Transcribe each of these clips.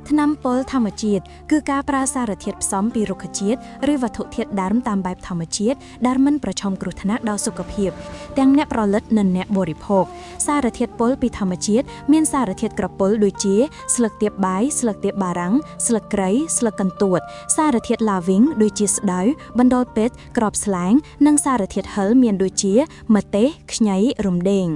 ថ្នាំពុលធម្មជាតិគឺការប្រើសារធាតុផ្សំពីរុក្ខជាតិឬវត្ថុធាតុដើមតាមបែបធម្មជាតិដែលមិនប្រឈមគ្រោះថ្នាក់ដល់សុខភាពទាំងអ្នកផលិតនិងអ្នកបរិភោគសារធាតុពុលពីធម្មជាតិមានសារធាតុក្រពុលដូចជាស្លឹកទៀបបាយស្លឹកទៀបបារាំងស្លឹកគ្រៃស្លឹកកន្ទួតសារធាតុឡាវីងដូចជាស្ដៅបណ្ដុលពេទ្យក្របស្លែងនិងសារធាតុហឹរមានដូចជាម្ទេសខ្ញីរំដេង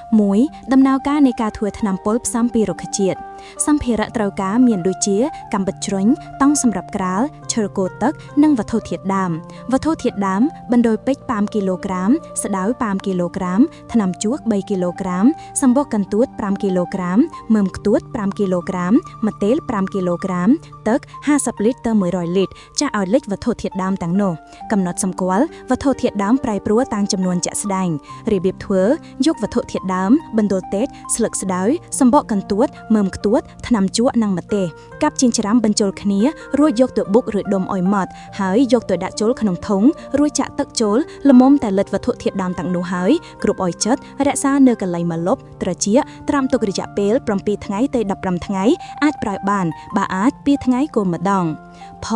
1. ដំណើរការនៃការធ្វើថ្នាំពុលផ្សំពីរុក្ខជាតិសម្ភារៈត្រូវការមានដូចជាកាំបិតជ្រុញតង់សម្រាប់ក្រាលឈើកោទឹកនិងវត្ថុធាតុដើមវត្ថុធាតុដើមបណ្ដោយពេជ្រ5គីឡូក្រាមស្ដៅ5គីឡូក្រាមថ្នាំជក់3គីឡូក្រាមសម្បកកន្ទួត5គីឡូក្រាមមើមខ្ទួត5គីឡូក្រាមម្ទេស5គីឡូក្រាមទឹក50លីត្រទៅ100លីត្រចាក់ឲ្យលិចវត្ថុធាតុដើមទាំងនោះកំណត់សម្គាល់វត្ថុធាតុដើមប្រែប្រួលតាមចំនួនជាក់ស្ដែងរបៀបធ្វើយកវត្ថុធាតុដើមបណ្ដុលទេតស្លឹកស្ដៅសម្បកកន្ទួតមើមខ្ទួតថ្នាំជក់និងម្ទេសកាប់ចិញ្ច្រាំបញ្ចូលគ្នារួចយកទៅបុកឬដុំឲ្យម៉ត់ហើយយកទៅដាក់ចូលក្នុងធុងរួចចាក់ទឹកចូលល្មមតែលិតវត្ថុធាតុដើមទាំងនោះហើយគ្រប់ឲ្យជិតរក្សានៅកន្លែងម្លប់ត្រជាក់ត្រាំទុករយៈពេល7ថ្ងៃទៅ15ថ្ងៃអាចប្រើបានបើអាច2ថ្ងៃគោលម្ដងផ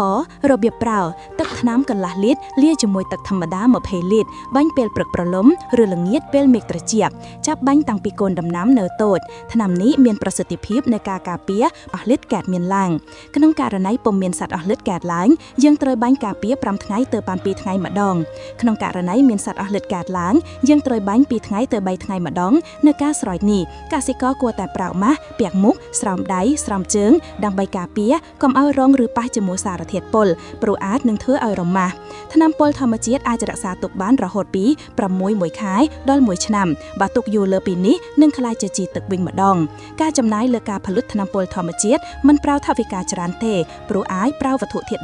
របៀបប្រើទឹកថ្នាំកន្លះលីត្រលាយជាមួយទឹកធម្មតា20លីត្របាញ់ពេលព្រឹកប្រឡំឬល្ងាចពេលមេឃត្រជាក់ចាប់បាញ់តាំងពីកូនដំណាំនៅតូចថ្នាំនេះមានប្រសិទ្ធភាពในការការពារអស់លីត្រកើតមានឡើងក្នុងករណីពុំមានសត្វអស់លីត្រកើតឡើងយើងត្រូវបាញ់ការពារ5ថ្ងៃទៅ2ថ្ងៃម្ដងក្នុងករណីមានសត្វអស់លីត្រកើតឡើងយើងត្រូវបាញ់2ថ្ងៃទៅ3ថ្ងៃម្ដងនៅការស្រោចនេះកសិករគួរតែប្រើម៉ាស់ពាក់មុខស្រោមដៃស្រោមជើងដើម្បីការពារកុំឲ្យរងឬប៉ះជាមួយសារធាតុពុលព្រោះអាចនឹងធ្វើឲ្យរមាស់ថ្នាំពុលធម្មជាតិអាចរក្សាទុកបានរហូតពី6 ខែដល់1ឆ្នាំបើទុកយូរលើពីនេះនឹងក្លាយជាជីទឹកវិញម្ដងការចំណាយលើការផលិតថ្នាំពុលធម្មជាតិមិនប្រើថវិកាច្រើនទេព្រោះអាចប្រើវត្ថុធាតុ